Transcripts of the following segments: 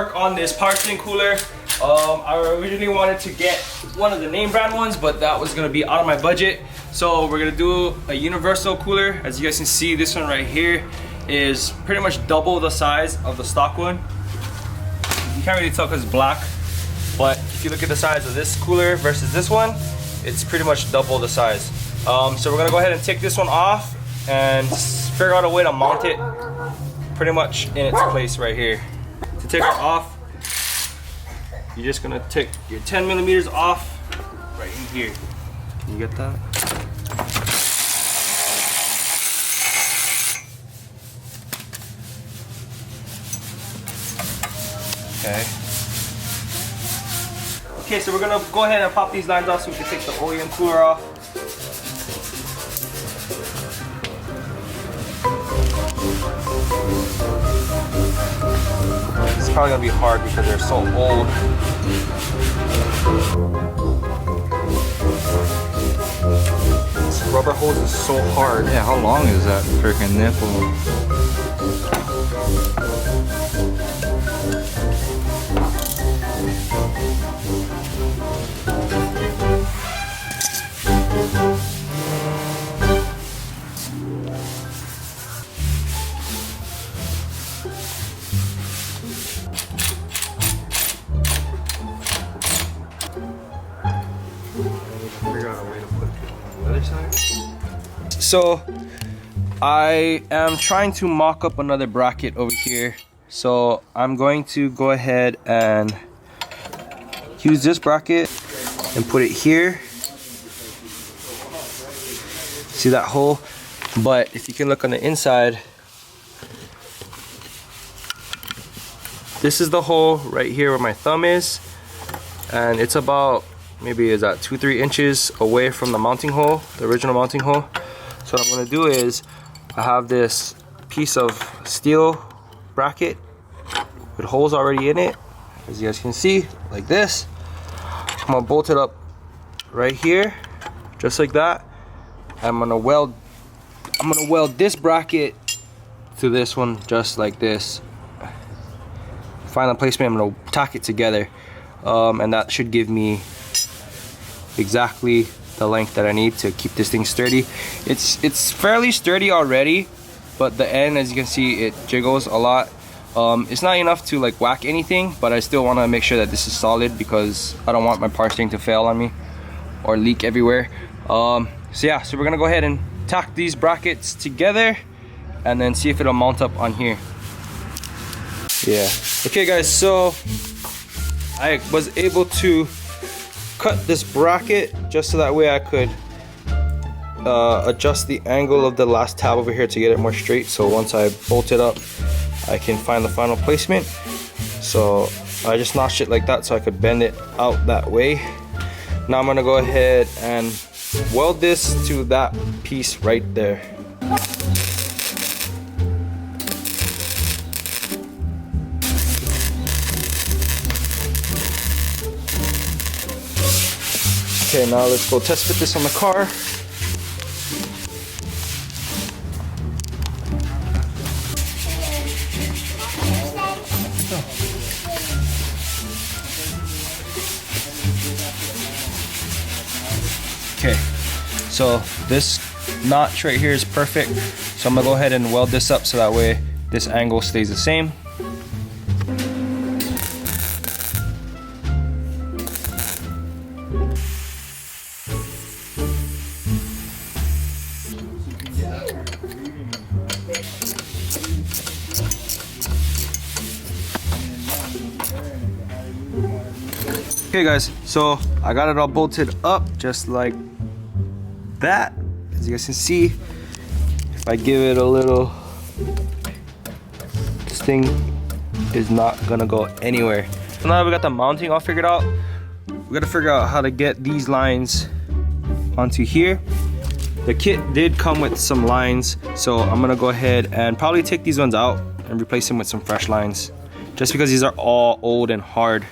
work on this power steering cooler. I originally wanted to get one of the name brand ones, but that was gonna be out of my budget. So we're gonna do a universal cooler. As you guys can see, this one right here is pretty much double the size of the stock one. You can't really tell because it's black, but if you look at the size of this cooler versus this one, it's pretty much double the size. So we're gonna go ahead and take this one off and figure out a way to mount it pretty much in its place right here. To take it off, you're just gonna take your 10 millimeters off right in here. Can you get that? Okay. Okay, so we're gonna go ahead and pop these lines off so we can take the OEM cooler off. It's probably gonna be hard because they're so old. This rubber hose is so hard. Yeah, how long is that freaking nipple? So I am trying to mock up another bracket over here. So I'm going to go ahead and use this bracket and put it here. See that hole? But if you can look on the inside, this is the hole right here where my thumb is, and it's about maybe is that 2-3 inches away from the mounting hole, the original mounting hole. So what I'm going to do is I have this piece of steel bracket with holes already in it, as you guys can see, like this. I'm going to bolt it up right here, just like that. I'm going to weld this bracket to this one just like this. Final placement, I'm going to tack it together, and that should give me exactly the length that I need to keep this thing sturdy. It's fairly sturdy already, but the end, as you can see, it jiggles a lot. It's not enough to like whack anything, but I still want to make sure that this is solid because I don't want my power steering to fail on me or leak everywhere. So yeah, so we're gonna go ahead and tack these brackets together and then see if it'll mount up on here. Yeah. Okay guys, so I was able to cut this bracket just so that way I could adjust the angle of the last tab over here to get it more straight. So once I bolt it up, I can find the final placement. So I just notched it like that so I could bend it out that way. Now I'm gonna go ahead and weld this to that piece right there. Okay, now let's go test fit this on the car. Okay, so this notch right here is perfect. So I'm gonna go ahead and weld this up so that way this angle stays the same. Okay guys, so I got it all bolted up just like that. As you guys can see, if I give it a little, this thing is not gonna go anywhere. So now that we got the mounting all figured out, we gotta figure out how to get these lines onto here. The kit did come with some lines, so I'm gonna go ahead and probably take these ones out and replace them with some fresh lines, just because these are all old and hard.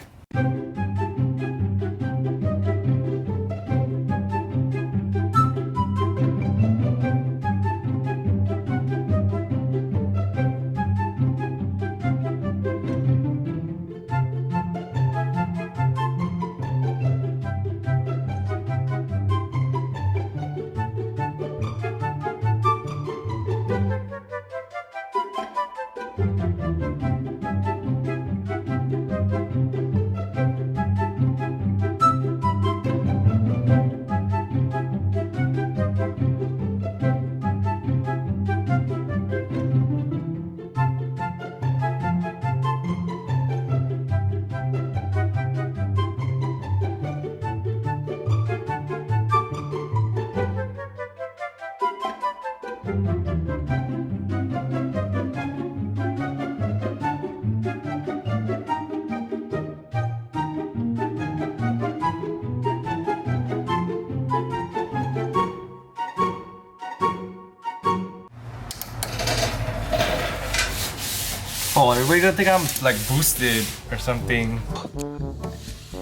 one. Everybody gonna think I'm like boosted or something.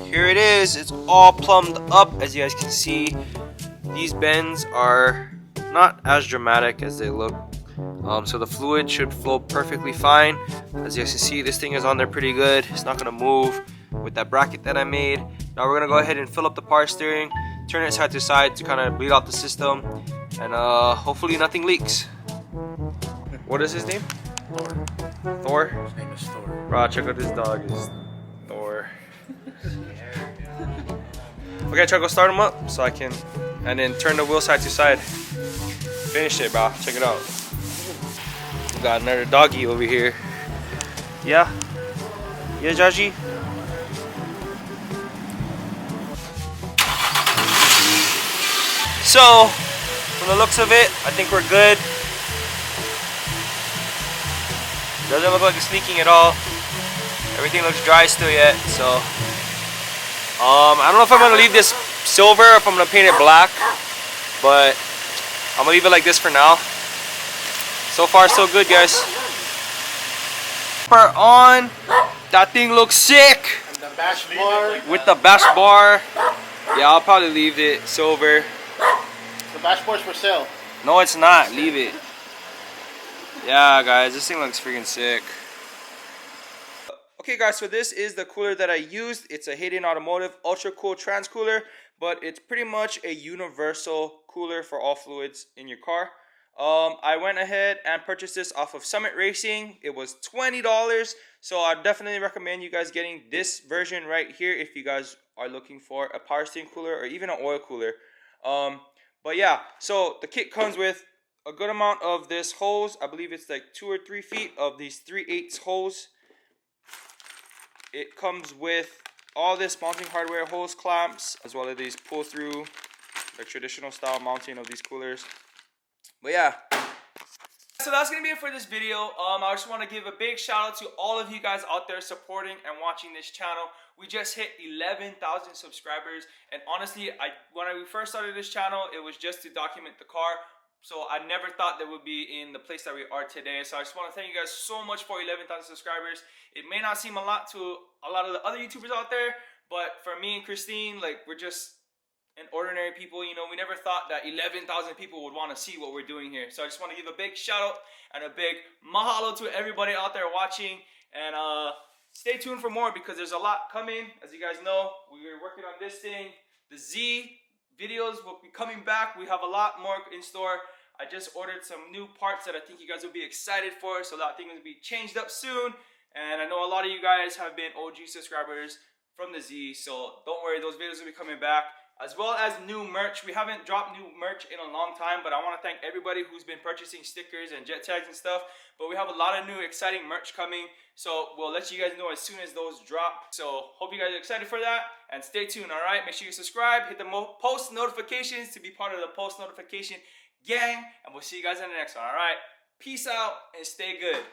Here it is. It's all plumbed up, as you guys can see. These bends are not as dramatic as they look. So the fluid should flow perfectly fine. As you guys can see, this thing is on there pretty good. It's not gonna move with that bracket that I made. Now we're gonna go ahead and fill up the power steering, turn it side to side to kind of bleed out the system, and hopefully nothing leaks. What is his name? Thor. Thor? His name is Thor. Bro, check out this dog. Is Thor. Okay, try to go start him up so I can, and then turn the wheel side to side. Finish it, bro. Check it out. We got another doggy over here. Yeah? Yeah, Jaji? So, from the looks of it, I think we're good. Doesn't look like it's leaking at all. Everything looks dry still yet, so. I don't know if I'm gonna leave this silver or if I'm gonna paint it black, but I'm gonna leave it like this for now. So far, so good, guys. Bumper on. That thing looks sick. And the bash bar. With the bash bar. Yeah, I'll probably leave it silver. The bash bar's for sale. No, it's not. Leave it. Yeah, guys, this thing looks freaking sick. Okay, guys, so this is the cooler that I used. It's a Hayden Automotive Ultra Cool Trans Cooler, but it's pretty much a universal cooler for all fluids in your car. I went ahead and purchased this off of Summit Racing. It was $20, so I definitely recommend you guys getting this version right here if you guys are looking for a power steering cooler or even an oil cooler. But yeah, so the kit comes with a good amount of this hose. I believe it's like 2 or 3 feet of these 3/8 hose. It comes with all this mounting hardware, hose clamps, as well as these pull through, like traditional style mounting of these coolers. But yeah, so that's gonna be it for this video. I just want to give a big shout out to all of you guys out there supporting and watching this channel. We just hit 11,000 subscribers, and honestly, when we first started this channel, it was just to document the car. So I never thought that we'd be in the place that we are today. So I just want to thank you guys so much for 11,000 subscribers. It may not seem a lot to a lot of the other YouTubers out there, but for me and Christine, like, we're just an ordinary people. You know, we never thought that 11,000 people would want to see what we're doing here. So I just want to give a big shout out and a big mahalo to everybody out there watching. And stay tuned for more because there's a lot coming. As you guys know, we're working on this thing. The Z videos will be coming back. We have a lot more in store. I just ordered some new parts that I think you guys will be excited for, so that thing will be changed up soon. And I know a lot of you guys have been OG subscribers from the Z, so don't worry, those videos will be coming back, as well as new merch. We haven't dropped new merch in a long time, but I want to thank everybody who's been purchasing stickers and jet tags and stuff. But we have a lot of new exciting merch coming, so we'll let you guys know as soon as those drop. So hope you guys are excited for that, and stay tuned. All right, make sure you subscribe, hit the post notifications to be part of the post notification gang, and we'll see you guys in the next one. All right, peace out and stay good.